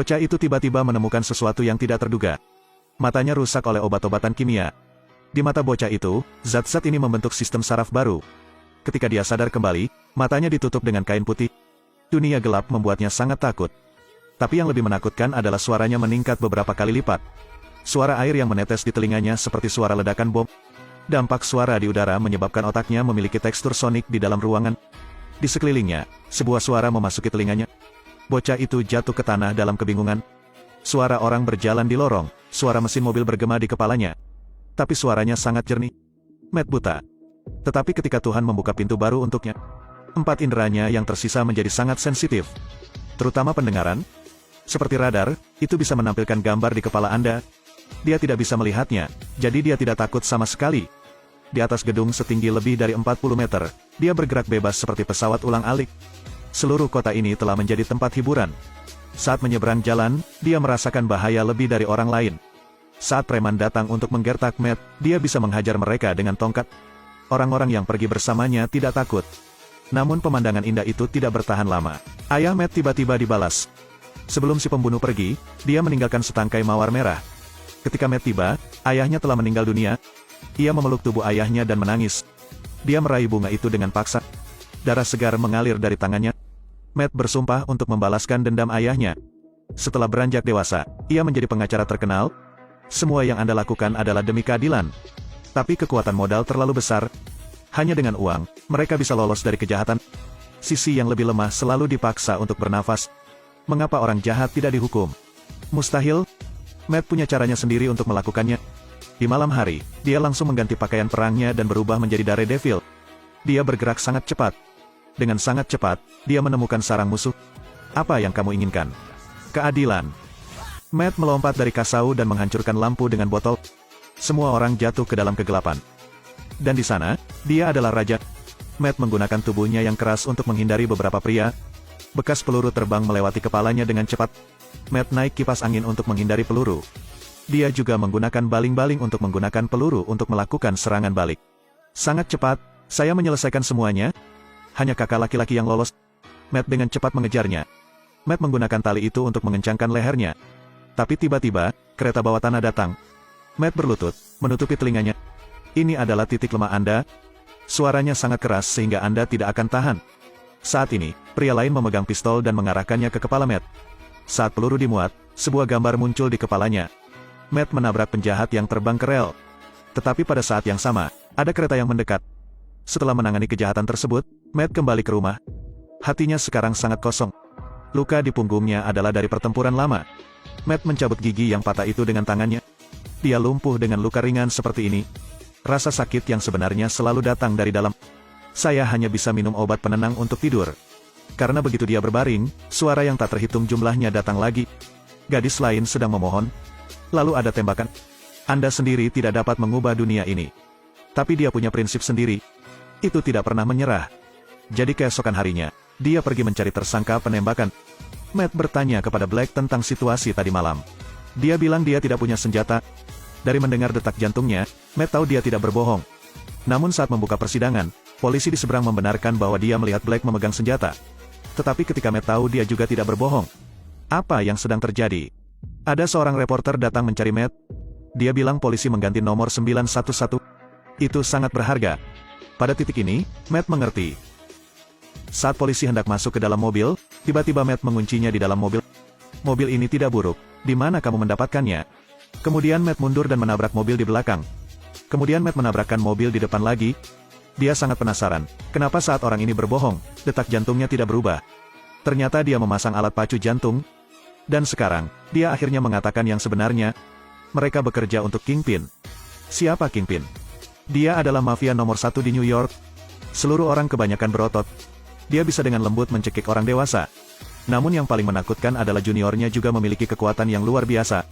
Bocah itu tiba-tiba menemukan sesuatu yang tidak terduga. Matanya rusak oleh obat-obatan kimia. Di mata bocah itu, zat-zat ini membentuk sistem saraf baru. Ketika dia sadar kembali, matanya ditutup dengan kain putih. Dunia gelap membuatnya sangat takut. Tapi yang lebih menakutkan adalah suaranya meningkat beberapa kali lipat. Suara air yang menetes di telinganya seperti suara ledakan bom. Dampak suara di udara menyebabkan otaknya memiliki tekstur sonik di dalam ruangan. Di sekelilingnya, sebuah suara memasuki telinganya. Bocah itu jatuh ke tanah dalam kebingungan. Suara orang berjalan di lorong, suara mesin mobil bergema di kepalanya. Tapi suaranya sangat jernih. Matt buta. Tetapi ketika Tuhan membuka pintu baru untuknya, 4 inderanya yang tersisa menjadi sangat sensitif. Terutama pendengaran. Seperti radar, itu bisa menampilkan gambar di kepala Anda. Dia tidak bisa melihatnya, jadi dia tidak takut sama sekali. Di atas gedung setinggi lebih dari 40 meter, dia bergerak bebas seperti pesawat ulang-alik. Seluruh kota ini telah menjadi tempat hiburan. Saat menyeberang jalan, dia merasakan bahaya lebih dari orang lain. Saat preman datang untuk menggertak Matt, dia bisa menghajar mereka dengan tongkat. Orang-orang yang pergi bersamanya tidak takut. Namun pemandangan indah itu tidak bertahan lama. Ayah Matt tiba-tiba dibalas. Sebelum si pembunuh pergi, dia meninggalkan setangkai mawar merah. Ketika Matt tiba, ayahnya telah meninggal dunia. Ia memeluk tubuh ayahnya dan menangis. Dia meraih bunga itu dengan paksa. Darah segar mengalir dari tangannya. Matt bersumpah untuk membalaskan dendam ayahnya. Setelah beranjak dewasa, ia menjadi pengacara terkenal. Semua yang Anda lakukan adalah demi keadilan. Tapi kekuatan modal terlalu besar. Hanya dengan uang, mereka bisa lolos dari kejahatan. Sisi yang lebih lemah selalu dipaksa untuk bernafas. Mengapa orang jahat tidak dihukum? Mustahil. Matt punya caranya sendiri untuk melakukannya. Di malam hari, dia langsung mengganti pakaian perangnya dan berubah menjadi Daredevil. Dia bergerak sangat cepat. Dengan sangat cepat, dia menemukan sarang musuh. Apa yang kamu inginkan? Keadilan. Matt melompat dari kasau dan menghancurkan lampu dengan botol. Semua orang jatuh ke dalam kegelapan. Dan di sana, dia adalah raja. Matt menggunakan tubuhnya yang keras untuk menghindari beberapa pria. Bekas peluru terbang melewati kepalanya dengan cepat. Matt naik kipas angin untuk menghindari peluru. Dia juga menggunakan baling-baling untuk menggunakan peluru untuk melakukan serangan balik. Sangat cepat, saya menyelesaikan semuanya. Hanya kakak laki-laki yang lolos. Matt dengan cepat mengejarnya. Matt menggunakan tali itu untuk mengencangkan lehernya. Tapi tiba-tiba, kereta bawah tanah datang. Matt berlutut, menutupi telinganya. Ini adalah titik lemah Anda. Suaranya sangat keras sehingga Anda tidak akan tahan. Saat ini, pria lain memegang pistol dan mengarahkannya ke kepala Matt. Saat peluru dimuat, sebuah gambar muncul di kepalanya. Matt menabrak penjahat yang terbang ke rel. Tetapi pada saat yang sama, ada kereta yang mendekat. Setelah menangani kejahatan tersebut, Matt kembali ke rumah. Hatinya sekarang sangat kosong. Luka di punggungnya adalah dari pertempuran lama. Matt mencabut gigi yang patah itu dengan tangannya. Dia lumpuh dengan luka ringan seperti ini. Rasa sakit yang sebenarnya selalu datang dari dalam. Saya hanya bisa minum obat penenang untuk tidur. Karena begitu dia berbaring, suara yang tak terhitung jumlahnya datang lagi. Gadis lain sedang memohon. Lalu ada tembakan. Anda sendiri tidak dapat mengubah dunia ini. Tapi dia punya prinsip sendiri. Itu tidak pernah menyerah. Jadi keesokan harinya, dia pergi mencari tersangka penembakan. Matt bertanya kepada Black tentang situasi tadi malam. Dia bilang dia tidak punya senjata. Dari mendengar detak jantungnya, Matt tahu dia tidak berbohong. Namun saat membuka persidangan, polisi di seberang membenarkan bahwa dia melihat Black memegang senjata. Tetapi ketika Matt tahu dia juga tidak berbohong. Apa yang sedang terjadi? Ada seorang reporter datang mencari Matt. Dia bilang polisi mengganti nomor 911. Itu sangat berharga. Pada titik ini, Matt mengerti. Saat polisi hendak masuk ke dalam mobil, tiba-tiba Matt menguncinya di dalam mobil. Mobil ini tidak buruk. Di mana kamu mendapatkannya? Kemudian Matt mundur dan menabrak mobil di belakang. Kemudian Matt menabrakkan mobil di depan lagi. Dia sangat penasaran, kenapa saat orang ini berbohong, detak jantungnya tidak berubah. Ternyata dia memasang alat pacu jantung. Dan sekarang, dia akhirnya mengatakan yang sebenarnya. Mereka bekerja untuk Kingpin. Siapa Kingpin? Dia adalah mafia nomor 1 di New York. Seluruh orang kebanyakan berotot. Dia bisa dengan lembut mencekik orang dewasa. Namun yang paling menakutkan adalah juniornya juga memiliki kekuatan yang luar biasa.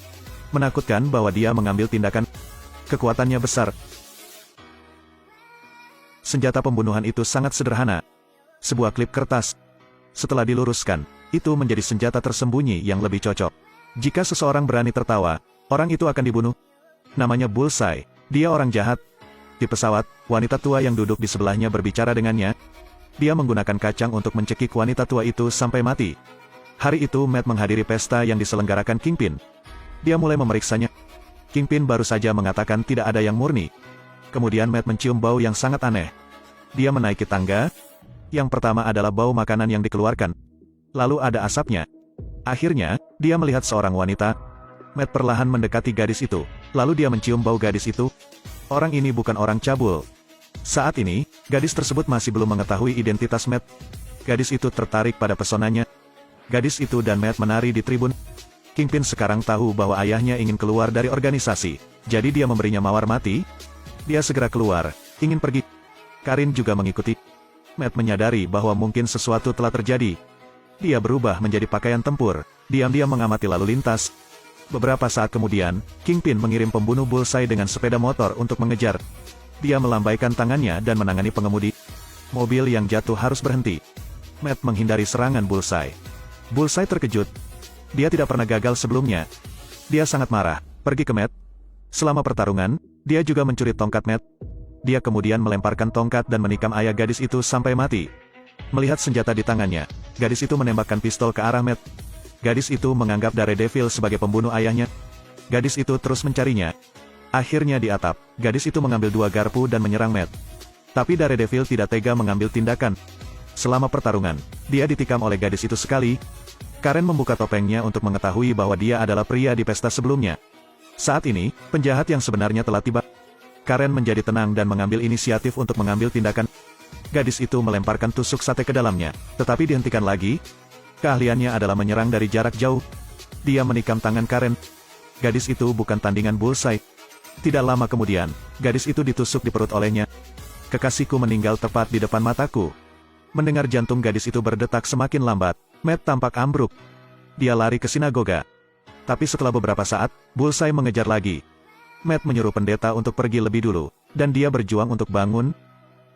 Menakutkan bahwa dia mengambil tindakan. Kekuatannya besar. Senjata pembunuhan itu sangat sederhana. Sebuah klip kertas. Setelah diluruskan, itu menjadi senjata tersembunyi yang lebih cocok. Jika seseorang berani tertawa, orang itu akan dibunuh. Namanya Bullseye. Dia orang jahat. Di pesawat, wanita tua yang duduk di sebelahnya berbicara dengannya. Dia menggunakan kacang untuk mencekik wanita tua itu sampai mati. Hari itu Matt menghadiri pesta yang diselenggarakan Kingpin. Dia mulai memeriksanya. Kingpin baru saja mengatakan tidak ada yang murni. Kemudian Matt mencium bau yang sangat aneh. Dia menaiki tangga. Yang pertama adalah bau makanan yang dikeluarkan. Lalu ada asapnya. Akhirnya, dia melihat seorang wanita. Matt perlahan mendekati gadis itu. Lalu dia mencium bau gadis itu. Orang ini bukan orang cabul. Saat ini, gadis tersebut masih belum mengetahui identitas Matt. Gadis itu tertarik pada pesonanya. Gadis itu dan Matt menari di tribun. Kingpin sekarang tahu bahwa ayahnya ingin keluar dari organisasi. Jadi dia memberinya mawar mati. Dia segera keluar, ingin pergi. Karin juga mengikuti. Matt menyadari bahwa mungkin sesuatu telah terjadi. Dia berubah menjadi pakaian tempur. Diam-diam mengamati lalu lintas. Beberapa saat kemudian, Kingpin mengirim pembunuh Bullseye dengan sepeda motor untuk mengejar. Dia melambaikan tangannya dan menangani pengemudi. Mobil yang jatuh harus berhenti. Matt menghindari serangan Bullseye. Bullseye terkejut. Dia tidak pernah gagal sebelumnya. Dia sangat marah, pergi ke Matt. Selama pertarungan, dia juga mencuri tongkat Matt. Dia kemudian melemparkan tongkat dan menikam ayah gadis itu sampai mati. Melihat senjata di tangannya, gadis itu menembakkan pistol ke arah Matt. Gadis itu menganggap Daredevil sebagai pembunuh ayahnya. Gadis itu terus mencarinya. Akhirnya di atap, gadis itu mengambil 2 garpu dan menyerang Matt. Tapi Daredevil tidak tega mengambil tindakan. Selama pertarungan, dia ditikam oleh gadis itu sekali. Karen membuka topengnya untuk mengetahui bahwa dia adalah pria di pesta sebelumnya. Saat ini, penjahat yang sebenarnya telah tiba. Karen menjadi tenang dan mengambil inisiatif untuk mengambil tindakan. Gadis itu melemparkan tusuk sate ke dalamnya, tetapi dihentikan lagi. Keahliannya adalah menyerang dari jarak jauh. Dia menikam tangan Karen. Gadis itu bukan tandingan Bullseye. Tidak lama kemudian, gadis itu ditusuk di perut olehnya. Kekasihku meninggal tepat di depan mataku. Mendengar jantung gadis itu berdetak semakin lambat, Matt tampak ambruk. Dia lari ke sinagoga. Tapi setelah beberapa saat, Bullseye mengejar lagi. Matt menyuruh pendeta untuk pergi lebih dulu, dan dia berjuang untuk bangun.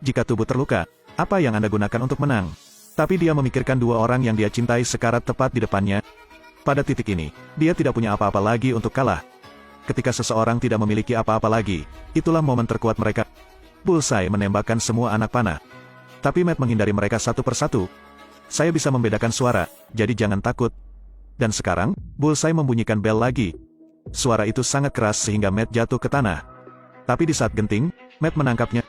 Jika tubuh terluka, apa yang Anda gunakan untuk menang? Tapi dia memikirkan 2 orang yang dia cintai sekarat tepat di depannya. Pada titik ini, dia tidak punya apa-apa lagi untuk kalah. Ketika seseorang tidak memiliki apa-apa lagi, itulah momen terkuat mereka. Bullseye menembakkan semua anak panah. Tapi Matt menghindari mereka satu persatu. Saya bisa membedakan suara, jadi jangan takut. Dan sekarang, Bullseye membunyikan bel lagi. Suara itu sangat keras sehingga Matt jatuh ke tanah. Tapi di saat genting, Matt menangkapnya.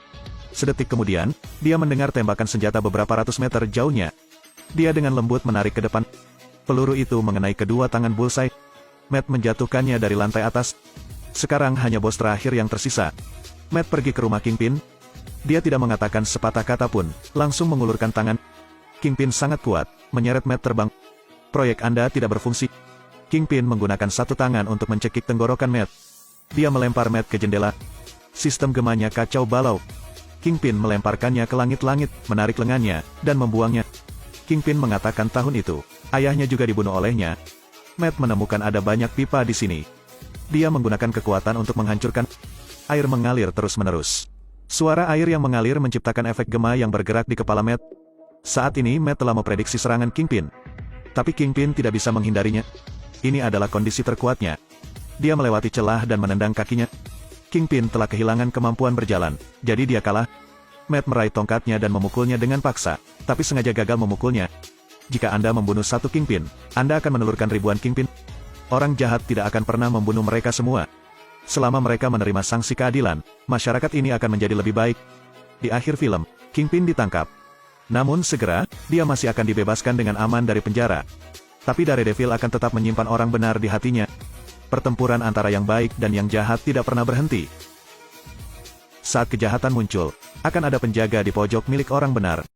Sedetik kemudian, dia mendengar tembakan senjata beberapa ratus meter jauhnya. Dia dengan lembut menarik ke depan. Peluru itu mengenai kedua tangan Bullseye. Matt menjatuhkannya dari lantai atas. Sekarang hanya bos terakhir yang tersisa. Matt pergi ke rumah Kingpin. Dia tidak mengatakan sepatah kata pun, langsung mengulurkan tangan. Kingpin sangat kuat, menyeret Matt terbang. Proyek Anda tidak berfungsi. Kingpin menggunakan satu tangan untuk mencekik tenggorokan Matt. Dia melempar Matt ke jendela. Sistem gemanya kacau balau. Kingpin melemparkannya ke langit-langit, menarik lengannya, dan membuangnya. Kingpin mengatakan tahun itu, ayahnya juga dibunuh olehnya. Matt menemukan ada banyak pipa di sini. Dia menggunakan kekuatan untuk menghancurkan. Air mengalir terus-menerus. Suara air yang mengalir menciptakan efek gema yang bergerak di kepala Matt. Saat ini Matt telah memprediksi serangan Kingpin. Tapi Kingpin tidak bisa menghindarinya. Ini adalah kondisi terkuatnya. Dia melewati celah dan menendang kakinya. Kingpin telah kehilangan kemampuan berjalan, jadi dia kalah. Matt meraih tongkatnya dan memukulnya dengan paksa, tapi sengaja gagal memukulnya. Jika Anda membunuh satu Kingpin, Anda akan menelurkan ribuan Kingpin. Orang jahat tidak akan pernah membunuh mereka semua. Selama mereka menerima sanksi keadilan, masyarakat ini akan menjadi lebih baik. Di akhir film, Kingpin ditangkap. Namun segera, dia masih akan dibebaskan dengan aman dari penjara. Tapi Daredevil akan tetap menyimpan orang benar di hatinya. Pertempuran antara yang baik dan yang jahat tidak pernah berhenti. Saat kejahatan muncul, akan ada penjaga di pojok milik orang benar.